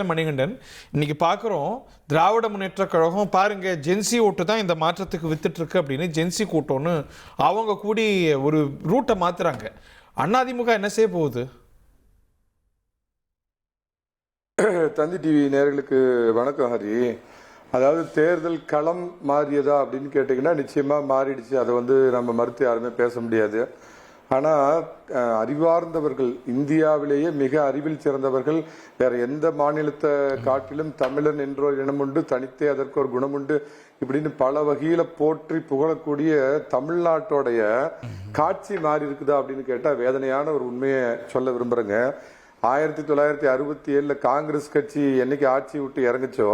மணிகண்டன், இன்னைக்கு பார்க்குறோம் திராவிட முன்னேற்ற கழகம் பாருங்க ஜென்சி ஓட்டு தான் இந்த மாற்றத்துக்கு வித்துட்டு இருக்கு அப்படின்னு ஜென்சி கூட்டம்னு அவங்க கூடி ஒரு ரூட்டை மாத்துறாங்க. அதிமுக என்ன செய்ய போகுது? தந்தி டிவி நேயர்களுக்கு வணக்கம் ஹரி. அதாவது தேர்தல் களம் மாறியதா அப்படின்னு கேட்டிங்கன்னா நிச்சயமாக மாறிடுச்சு. அதை நம்ம மறுத்து யாருமே பேச முடியாது. ஆனால் அறிவார்ந்தவர்கள், இந்தியாவிலேயே மிக அறிவில் சிறந்தவர்கள், வேற எந்த மாநிலத்தை காட்டிலும் தமிழன் என்ற ஒரு இனம் உண்டு, தனித்தே அதற்கு ஒரு குணம் உண்டு, இப்படின்னு பல வகையில போற்றி புகழக்கூடிய தமிழ்நாட்டோடைய காட்சி மாறி இருக்குதா அப்படின்னு கேட்டால் வேதனையான ஒரு உண்மையை சொல்ல விரும்புகிறேங்க. 1967 காங்கிரஸ் கட்சி என்னைக்கு ஆட்சி விட்டு இறங்குச்சோ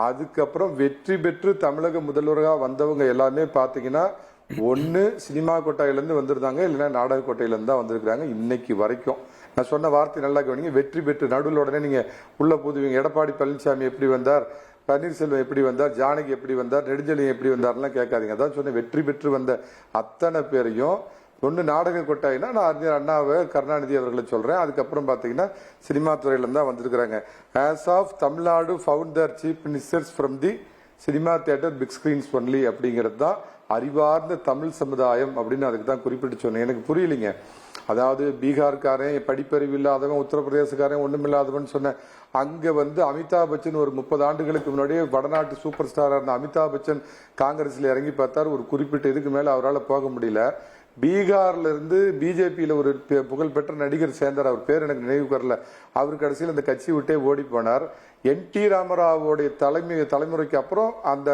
அதுக்கப்புறம் வெற்றி பெற்று தமிழக முதல்வராக வந்தவங்க எல்லாமே பார்த்தீங்கன்னா ஒன்று சினிமா கோட்டையிலேருந்து வந்திருந்தாங்க, இல்லைன்னா நாடக கோட்டையிலேருந்து தான் வந்திருக்கிறாங்க. இன்னைக்கு வரைக்கும் நான் சொன்ன வார்த்தை நல்லா கவனிங்க. வெற்றி பெற்று நடுவில் உடனே நீங்கள் உள்ள புதுவீங்க. எடப்பாடி பழனிசாமி எப்படி வந்தார், பன்னீர்செல்வம் எப்படி வந்தார், ஜானகி எப்படி வந்தார், நெடுஞ்செழியன் எப்படி வந்தார்லாம் கேட்காதீங்க. அதான் சொன்னேன், வெற்றி பெற்று வந்த அத்தனை பேரையும் ஒன்று நாடக கொட்டாயினா நான் அறிஞர் அண்ணாவை கருணாநிதி அவர்களை சொல்கிறேன். அதுக்கப்புறம் பார்த்தீங்கன்னா சினிமா துறையிலேருந்து தான் வந்திருக்கிறாங்க. As of Tamil Nadu found that chief ministers from the cinema theatre big screens only அப்படிங்கிறது தான் அறிவார்ந்த தமிழ் சமுதாயம் அப்படின்னு அதுக்கு தான் குறிப்பிட்டு சொன்னேன். எனக்கு புரியலிங்க. அதாவது பீகார்காரன், படிப்பறிவு இல்லாதவன், உத்தரப்பிரதேசக்காரன், ஒன்றுமில்லாதவன் சொன்னேன். அங்கே அமிதாப் பச்சன் ஒரு 30 ஆண்டுகளுக்கு முன்னாடியே வடநாட்டு சூப்பர் ஸ்டாராக இருந்த அமிதாப் பச்சன் காங்கிரஸில் இறங்கி பார்த்தார். ஒரு குறிப்பிட்ட இதுக்கு மேலே அவரால் போக முடியல. பீகார்ல இருந்து பிஜேபியில் ஒரு புகழ்பெற்ற நடிகர் சேர்ந்தார். அவர் பேர் எனக்கு நினைவுக்கு வரல. அவர் கடைசியில் அந்த கட்சி விட்டே ஓடி போனார். என்.டி. ராமராவோடைய தலைமுறைக்கு அப்புறம் அந்த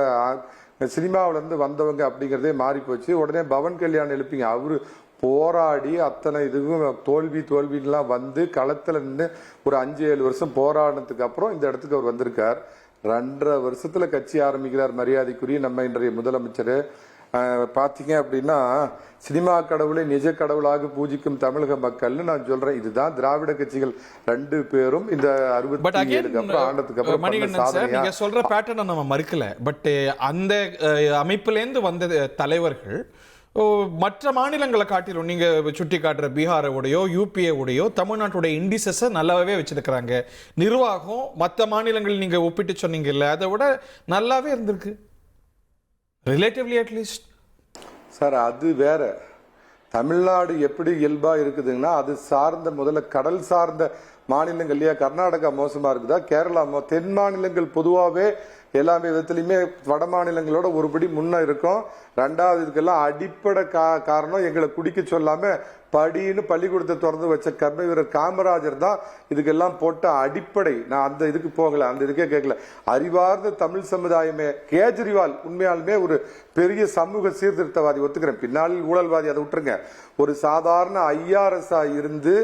சினிமாவிலேருந்து வந்தவங்க அப்படிங்கிறதே மாறி போச்சு. உடனே பவன் கல்யாண் எழுப்பிங்க. அவரு போராடி அத்தனை இதுவும் தோல்விலாம் வந்து களத்தில் நின்று ஒரு 5-7 வருஷம் போராடினதுக்கு அப்புறம் இந்த இடத்துக்கு அவர் வந்திருக்கார். 2.5 வருஷத்துல கட்சி ஆரம்பிக்கிறார் மரியாதைக்குரிய நம்ம இன்றைய முதலமைச்சர். பார்த்தீங்க அப்படின்னா சினிமா கடவுளை நிஜ கடவுளாக பூஜிக்கும் தமிழக மக்கள்னு நான் சொல்றேன். இதுதான் திராவிட கட்சிகள் 2 பேரும் இந்த 67 அப்புறம் ஆண்டதுக்கு அப்புறம் நீங்க சொல்ற பேட்டர்னை நம்ம மறுக்கல. பட் அந்த அமைப்பிலேருந்து வந்த தலைவர்கள் மற்ற மாநிலங்களை காட்டிலும் நீங்க சுட்டி காட்டுற பீகாரோடையோ யூபிஏ தமிழ்நாட்டுடைய இண்டிசஸை நல்லாவே வச்சிருக்கிறாங்க. நிர்வாகம் மற்ற மாநிலங்கள் நீங்க ஒப்பிட்டு சொன்னீங்கல்ல, அதை விட நல்லாவே இருந்திருக்கு ரிலேட்டிவ்லி அட்லீஸ்ட். சார் அது வேற. தமிழ்நாடு எப்படி இயல்பா இருக்குதுங்கன்னா அது சார்ந்த முதல்ல கடல் சார்ந்த மாநிலங்கள் இல்லையா. கர்நாடகா மோசமா இருக்குதா, கேரளா தென் மாநிலங்கள் பொதுவாகவே எல்லாமே விதத்துலையுமே வட மாநிலங்களோட ஒருபடி முன்ன இருக்கும். 2வது இதுக்கெல்லாம் அடிப்படை காரணம் எங்களை குடிக்க சொல்லாம படின்னு பள்ளிக்கூடத்தை திறந்து வச்ச கர்ம வீரர் காமராஜர் தான் இதுக்கெல்லாம் போட்ட அடிப்படை. நான் அந்த இதுக்கு போகல, அந்த இதுக்கே கேட்கல. அறிவார்ந்த தமிழ் சமுதாயமே. கேஜ்ரிவால் உண்மையாலுமே ஒரு பெரிய சமூக சீர்திருத்தவாதி, ஒத்துக்கிறேன். பின்னாளில் ஊழல்வாதி, அதை விட்டுருங்க. ஒரு சாதாரண IRS இருந்து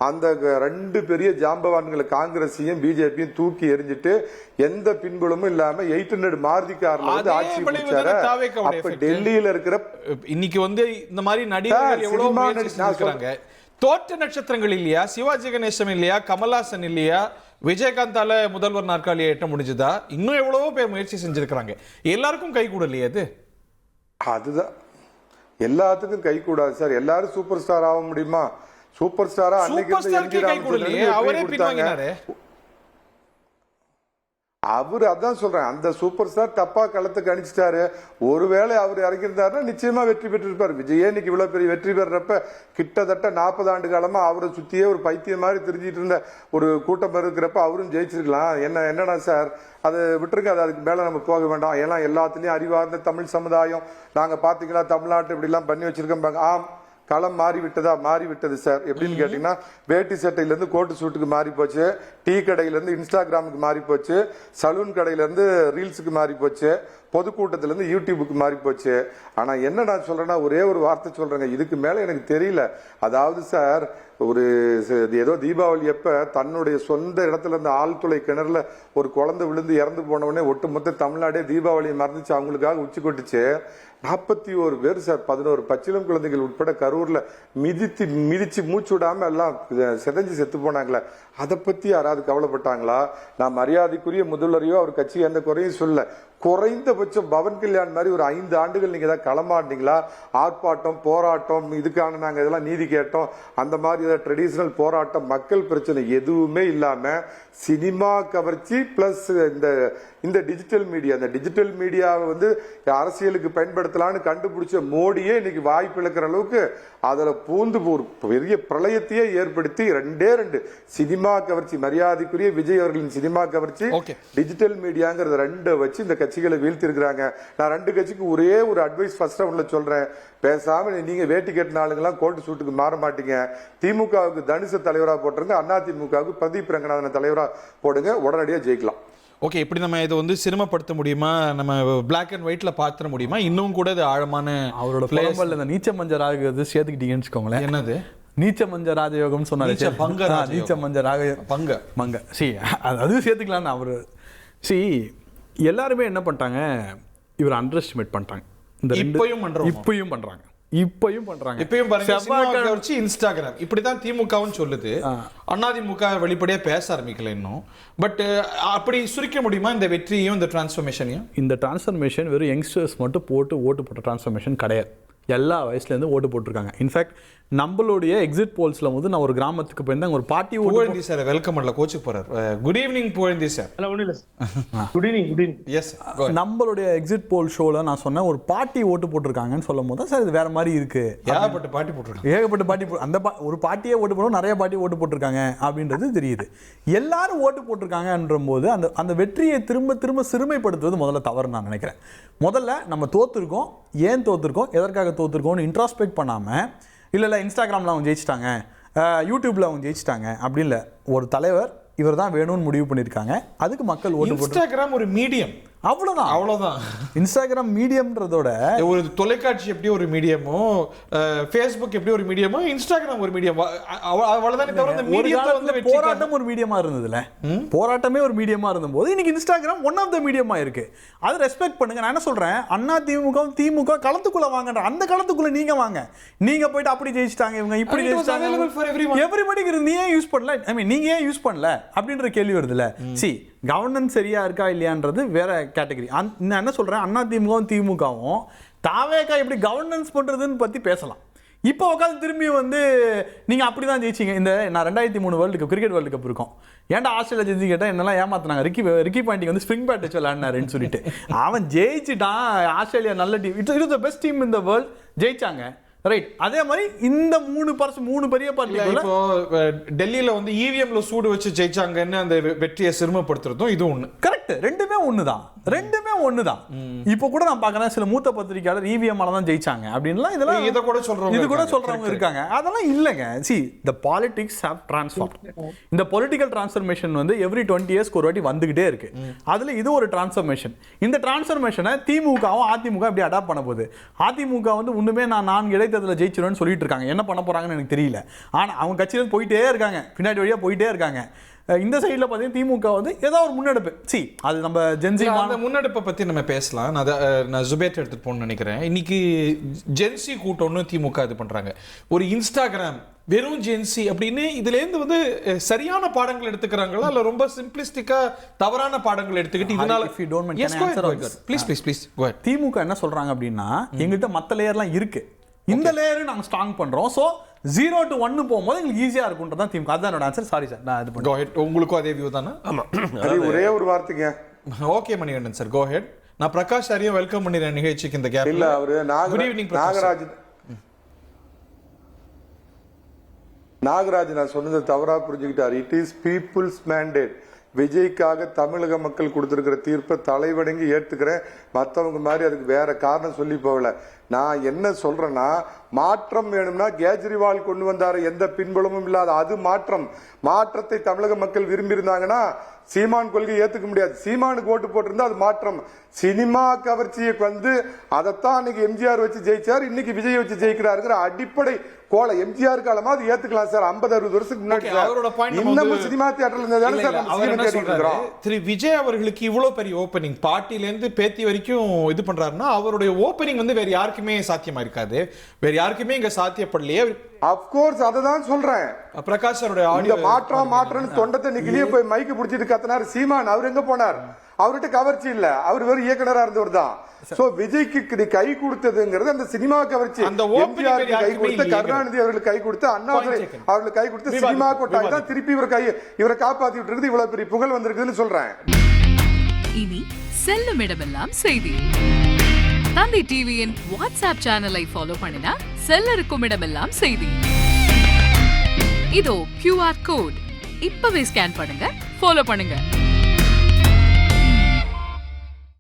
அந்த 2 பெரிய ஜாம்பவான்களை காங்கிரஸையும் பிஜேபியும் தூக்கி எரிஞ்சிட்டு எந்த பின்புலமும் இல்லாம 800 மாருதி கார்ல ஆட்சி பிடிச்சாரு. அப்ப டெல்லியில இருக்கிற இன்னைக்கு இந்த மாதிரி நடிகர்கள் எவ்வளவு தோற்ற நட்சத்திரங்கள் இல்லையா, சிவாஜி கணேசன் இல்லையா, கமல்ஹாசன் இல்லையா, விஜயகாந்தால முதல்வர் நாற்காலியை எட்ட முடிஞ்சதா, இன்னும் எவ்வளவோ பேர் முயற்சி செஞ்சிருக்கிறாங்க. எல்லாருக்கும் கை கூட இல்லையா? அதுதான் எல்லாத்துக்கும் கை கூடாது சார். எல்லாரும் சூப்பர் ஸ்டார் ஆக முடியுமா? சூப்பர் ஸ்டாரா அன்னைக்கு அவரு அதான் சொல்றேன். அந்த சூப்பர் ஸ்டார் தப்பா களத்துக்கு அணிச்சிட்டாரு. ஒருவேளை அவர் இறங்கியிருந்தாருன்னா நிச்சயமா வெற்றி பெற்றிருப்பார். விஜயே இன்னைக்கு இவ்வளவு பெரிய வெற்றி பெறப்ப கிட்டத்தட்ட 40 ஆண்டு காலமா அவரை சுத்தியே ஒரு பைத்தியம் மாதிரி தெரிஞ்சிட்டு இருந்த ஒரு கூட்டம் இருக்கிறப்ப அவரும் ஜெயிச்சிருக்கலாம். என்னடா சார், அதை விட்டுருங்க. அதுக்கு மேல நம்ம போக வேண்டாம். ஏன்னா எல்லாத்துலயும் அறிவார்ந்த தமிழ் சமுதாயம் நாங்க பாத்தீங்களா தமிழ்நாட்டு இப்படி எல்லாம் பண்ணி வச்சிருக்கோம். ஆம், களம் மாறிவிட்டது சார். எப்படின்னு கேட்டீங்கன்னா வேட்டி சட்டையில இருந்து கோட்டு சூட்டுக்கு மாறி போச்சு, டீ கடையில இருந்து இன்ஸ்டாகிராமுக்கு மாறி போச்சு, சலூன் கடையில இருந்து ரீல்ஸுக்கு மாறி போச்சு, பொதுக்கூட்டத்துல இருந்து யூடியூபுக்கு மாறி போச்சு. ஆனா என்ன நான் சொல்றேன்னா ஒரே ஒரு வார்த்தை சொல்றேங்க, இதுக்கு மேல எனக்கு தெரியல. அதாவது சார், ஒரு ஏதோ தீபாவளி அப்ப தன்னுடைய சொந்த இடத்துல இருந்த ஆழ்துளை கிணறுல ஒரு குழந்தை விழுந்து இறந்து போனவனே ஒட்டுமொத்த தமிழ்நாடே தீபாவளியை மறந்துச்சு, அவங்களுக்காக உச்சி கொட்டுச்சு. 41 பேர் சார், 11 பச்சிளம் குழந்தைகள் உட்பட கரூர்ல மிதிச்சு மூச்சு விடாம எல்லாம் செதஞ்சு செத்து போனாங்களே. அதை பத்தி யாராவது கவலைப்பட்டாங்களா? நான் மரியாதைக்குரிய முதல்வரையோ அவர் கட்சி எந்த குறையும் சொல்ல, குறைந்தபட்சம் பவன் கல்யாண் மாதிரி ஒரு 5 ஆண்டுகள் நீங்க ஏதாவது களமாடினீங்களா? ஆர்ப்பாட்டம், போராட்டம், இதுக்கான நாங்க இதெல்லாம் நீதி கேட்டோம், அந்த மாதிரி ஏதாவது ட்ரெடிஷனல் போராட்டம், மக்கள் பிரச்சனை எதுவுமே இல்லாம சினிமா கவர்ச்சி பிளஸ் இந்த டிஜிட்டல் மீடியா, இந்த டிஜிட்டல் மீடியாவை வந்து அரசியலுக்கு பயன்படுத்தலாம்னு கண்டுபிடிச்ச மோடியே இன்னைக்கு வாய்ப்பு இழக்கிற அளவுக்கு அதுல பூந்து ஒரு பெரிய பிரளயத்தையே ஏற்படுத்தி 2 சினிமா கவர்ச்சி, மரியாதைக்குரிய விஜய் அவர்களின் சினிமா கவர்ச்சி, டிஜிட்டல் மீடியாங்கிறத 2 வச்சு இந்த கட்சிகளை வீழ்த்தி இருக்கிறாங்க. நான் 2 கட்சிக்கு ஒரே ஒரு அட்வைஸ் ஃபர்ஸ்ட் ரவுண்ட்ல சொல்றேன், பேசாம நீங்க வேட்டி கட்டின ஆளுங்கெல்லாம் கோட்டு சூட்டுக்கு மாற மாட்டீங்க. திமுகவுக்கு தனுஷ தலைவரா போட்டுருங்க, அதிமுகவுக்கு பிரதீப் ரங்கநாதன் தலைவரா போடுங்க, உடனடியா ஜெயிக்கலாம். ஓகே, இப்படி நம்ம இதை வந்து சிரமப்படுத்த முடியுமா? நம்ம பிளாக் அண்ட் ஒயிட்ல பாத்திர முடியுமா? இன்னும் கூட இது ஆழமான அவரோட புலம்பல் இந்த நீச்ச மஞ்ச ராஜயோகத்தை சேர்த்துக்கிட்டீங்கன்னு வச்சுக்கோங்களேன். என்னது நீச்ச மஞ்ச ராஜயோகம்னு சொன்னாரு. நீச்ச மஞ்ச ராஜ மங்க அது சேர்த்துக்கலான்னு அவரு. எல்லாருமே என்ன பண்ணிட்டாங்க, இவர் அண்டர் எஸ்டிமேட் பண்ணிட்டாங்க. இந்த இப்பயும் பண்றாங்க. இன்ஸ்டாகிராம் இப்படிதான் திமுகவும் சொல்லுது. அதிமுக வெளிப்படையா பேச ஆரம்பிக்கல இன்னும். பட் அப்படி சுருக்க முடியுமா இந்த வெற்றியும் இந்த டிரான்ஸ்ஃபர்மேஷனையும்? இந்த டிரான்ஸ்ஃபர்மேஷன் வெறும் யங்ஸ்டர்ஸ் மட்டும் ஓட்டு போட்ட டிரான்ஸ்ஃபர்மேஷன் கிடையாது. எல்லா வயசுலேருந்து ஓட்டு போட்டிருக்காங்க. இன்ஃபேக்ட் நம்மளுடைய எக்ஸிட் போல்ஸ்ல வந்து நான் ஒரு கிராமத்துக்கு போயிருந்தேன், ஒரு பாட்டி புகழேந்தி சார் வெல்கம் பண்ணல, கோச்சு போறார். Good evening Pugazhendhi sir. Good evening. Yes, நம்மளுடைய எக்ஸிட் போல் ஷோல நான் சொன்னேன் ஒரு பாட்டி ஓட்டு போட்டிருக்காங்கன்னு சொல்லும் போது சார் இது வேற மாதிரி இருக்கு, ஏகப்பட்ட பாட்டி போட்டிருக்காங்க, ஏகப்பட்ட பாட்டி அந்த ஒரு பாட்டியே ஓட்டு போடுவோம், நிறைய பாட்டி ஓட்டு போட்டிருக்காங்க அப்படின்றது தெரியுது. எல்லாரும் ஓட்டு போட்டிருக்காங்கன்ற போது அந்த வெற்றியை திரும்ப திரும்ப சிறுமைப்படுத்துவது முதல்ல தவறு நான் நினைக்கிறேன். முதல்ல நம்ம தோத்துருக்கோம், ஏன் தோத்துருக்கோம், எதற்காக தோத்துருக்கோம்னு இன்ட்ராஸ்பெக்ட் பண்ணாம இல்லை இன்ஸ்டாகிராமில் அவங்க ஜெயிச்சிட்டாங்க, யூடியூப்ல அவங்க ஜெயிச்சிட்டாங்க அப்படி இல்லை. ஒரு தலைவர் இவர் தான் வேணும்னு முடிவு பண்ணியிருக்காங்க, அதுக்கு மக்கள் ஓட்டு போட்டு. இன்ஸ்டாகிராம் ஒரு மீடியம், அவ்வளவுதான். இன்ஸ்டாகிராம் மீடியம்ன்றதோட ஒரு தொலைக்காட்சி எப்படி ஒரு மீடியமோ, ஃபேஸ்புக் எப்படி ஒரு மீடியமோ, இன்ஸ்டாகிராம் ஒரு மீடியம், அவ்வளவுதானே தவிர அந்த மீடியத்துல வந்து போராட்டம் ஒரு மீடியமா இருந்ததுல, போராட்டமே ஒரு மீடியமா இருந்தபோது இன்னைக்கு இன்ஸ்டாகிராம் ஒன் ஆஃப் த மீடியமா இருக்கு. அதை ரெஸ்பெக்ட் பண்ணுங்க. நான் என்ன சொல்றேன், அண்ணா திமுக களத்துக்குள்ள வாங்கன்ற, அந்த களத்துக்குள்ள நீங்க வாங்க. நீங்க போயிட்டு அப்படி ஜெயிச்சிட்டாங்க, இவங்க இப்படி ஜெயிச்சிட்டாங்க, எவரிபடிக்கு நீ ஏன் யூஸ் பண்ணல, ஐ மீன் நீங்க ஏன் யூஸ் பண்ணல அப்படின்ற கேள்வி வருதுல்ல. கவர்னன்ஸ் சரியா இருக்கா இல்லையான்றது வேற கேட்டகரி. நான் என்ன சொல்றேன், அதிமுகவும் திமுகவும் தாவேக்கா எப்படி கவர்னன்ஸ் பண்றதுன்னு பத்தி பேசலாம். இப்போ உட்காந்து திரும்பி வந்து நீங்க அப்படிதான் ஜெயிச்சிங்க. இந்த நான் 2003 world cup, cricket world cup இருக்கும், ஏன்டா ஆஸ்திரேலியா ஜெயிச்சு கேட்டா என்னெல்லாம் ஏமாத்தினாங்க, ரிக்கி பாயிண்டிங் வந்து ஸ்ப்ரிங் பேட் வச்சு விளையாடினாருன்னு சொல்லிட்டு அவன் ஜெயிச்சுட்டான். ஆஸ்திரேலியா நல்ல team, it is the best team in the world, ஜெயிச்சாங்க. ரைட். அதே மாதிரி இந்த 3 பெரிய பார்ட்டி இப்போ டெல்லியில வந்து இவிஎம்ல சூடு வச்சு ஜெயிச்சாங்கன்னு அந்த வெற்றியை சிரமப்படுத்துறதும் இது ஒண்ணு. கரெக்ட், ரெண்டுமே ஒண்ணுதான். இப்போ கூட நான் பார்க்கறேன் சில மூத்த பத்திரிகையாளர் இவிஎம்ல தான் ஜெயிச்சாங்க அப்படின்லாம் இதெல்லாம் இது கூட சொல்றவங்க இருக்காங்க. அதெல்லாம் இல்லைங்க. the politics have transformed. இந்த பொலிட்டிக்கல் டிரான்ஸ்ஃபர்மேஷன் வந்து எவ்ரி 20 இயர்ஸ்க்கு ஒரு வாட்டி வந்துகிட்டே இருக்கு. அதுல இது ஒரு டிரான்ஸ்ஃபர்மேஷன். இந்த டிரான்ஸ்ஃபர்மேஷனை திமுகவும் அதிமுக எப்படி அடாப்ட் பண்ண போகுது? அதிமுக வந்து ஒண்ணுமே நான் 4 இடைத்தேர்தலில் ஜெயிச்சிருவேன்னு சொல்லிட்டு இருக்காங்க, என்ன பண்ண போறாங்கன்னு எனக்கு தெரியல. ஆனா அவங்க கட்சியில போயிட்டே இருக்காங்க, பின்னாடி வழியா போயிட்டே இருக்காங்க. இந்த சைடுல பாத்தீங்கன்னா திமுக வந்து ஏதாவது ஒரு முன்னெடுப்பு, அது நம்ம ஜென்சி முன்னெடுப்பை பத்தி நம்ம பேசலாம். நான் ஜுபேட் எடுத்துட்டு போகணும்னு நினைக்கிறேன். இன்னைக்கு ஜென்சி கூட்டம்னு திமுக இது பண்றாங்க, ஒரு இன்ஸ்டாகிராம் வெறும் ஜென்சி அப்படின்னு. இதுல இருந்து வந்து சரியான பாடங்கள் எடுத்துக்கிறாங்களா இல்ல ரொம்ப சிம்பிளிஸ்டிக்கா தவறான பாடங்கள் எடுத்துக்கிட்டு இதனால திமுக என்ன சொல்றாங்க அப்படின்னா, எங்கிட்ட மத்த லேயர்லாம் இருக்கு, இந்த லேயர் நாங்க ஸ்ட்ராங் பண்றோம், சோ 0 to 1 போகும்போது எங்களுக்கு ஈஸியா இருக்கும்ன்றதா திமுக. அதுதான் என்னோட ஆன்சர். சாரி சார், நான் இது பண்ணுறேன். உங்களுக்கும் அதே வியூ தானே? ஆமா, ஒரே ஒரு வார்த்தைங்க. ஓகே மணிகண்டன் சார், கோ ஹெட். நான் பிரகாஷ் சாரியும் வெல்கம் பண்ணிடுறேன் நிகழ்ச்சிக்கு. இந்த கேப் இல்ல, அவரு நாகராஜ் நான் சொன்னதை தவறா புரிஞ்சுக்கிட்டார். It is people's mandate. விஜய்க்காக தமிழக மக்கள் கொடுத்திருக்கிற தீர்ப்பை தலைவணங்கி ஏற்றுக்கிறேன். மற்றவங்க மாதிரி அதுக்கு வேற காரணம் சொல்லி போகல. நான் என்ன சொல்றேன்னா, மாற்றம் வேணும்னா கேஜ்ரிவால் கொண்டு வந்தாரு, எந்த பின்புலமும் இல்லாத அது மாற்றத்தை தமிழக மக்கள் விரும்பி இருந்தாங்கன்னா சீமான் கொள்கை ஏத்துக்க முடியாது. சீமானுக்கு ஓட்டு போட்டிருந்தா அது மாற்றம். சினிமா கவர்ச்சியை வந்து அதைத்தான் அன்னைக்கு எம்ஜிஆர் வச்சு ஜெயிச்சார், இன்னைக்கு விஜய் வச்சு ஜெயிக்கிறாருங்கிற அடிப்படை கோல எம்ஜிஆர் காலமா அது ஏத்துக்கலாம் சார் 50-60 வருஷத்துக்கு முன்னாடி Okay, அவரோட point நம்ம இன்னமும் வந்து- சினிமா தியேட்டர்ல இருந்ததால இல்ல, சார் இல்ல, நம்ம அவர் சினிமா என்ன தேடிட்டு சொல்றாரு, இருக்கிறோம். திரு விஜய் அவர்களுக்கு இவ்வளவு பெரிய ஓப்பனிங் பாட்டில இருந்து பேத்தி வரைக்கும் இது பண்றாருன்னா அவருடைய ஓப்பனிங் வந்து வேற யாருக்குமே சாத்தியமா இருக்காது, வேற யாருக்குமே இங்க சாத்தியப்படலையே. அப்கோர்ஸ் அததான் சொல்றேன். பிரகாஷ் அவருடைய இந்த ஆடியோ மாற்றம்னு தொண்டத்தை நிக்கிலேயே போய் மைக்கு பிடிச்சிட்டு கத்தினார் சீமான். அவர் எங்க போனார்? அவர்கிட்ட கவர்ச்சி இல்ல, அவர் வெறும் இயக்குனரா இருந்தவர் தான். சோ விஜய்க்கு இது கை கொடுத்ததுங்கிறது அந்த சினிமா கவர்ச்சி. அந்த opening எம்ஜிஆருக்கு கை யாருக்குமே கொடுத்த, இல்லையே. கருணாநிதி அவர்களுக்கு கை கொடுத்த, அண்ணாதுரை Point taken. அவர்களுக்கு கை கொடுத்த சினிமா கொட்டாய் தான் திருப்பி இவரை காப்பாத்தி விட்டுருக்கு. இவ்வளவு பெரிய புகழ் வந்திருக்குன்னு சொல்றேன். இனி செல்லும் இடமெல்லாம் செய்தி. தந்தை டிவியின் வாட்ஸ்அப் சேனலை ஃபாலோ பண்ணினா செல்ல இருக்கும் இடமெல்லாம் செய்தி. இதோ QR கோட் இப்பவே ஸ்கேன் பண்ணுங்க, ஃபாலோ பண்ணுங்க.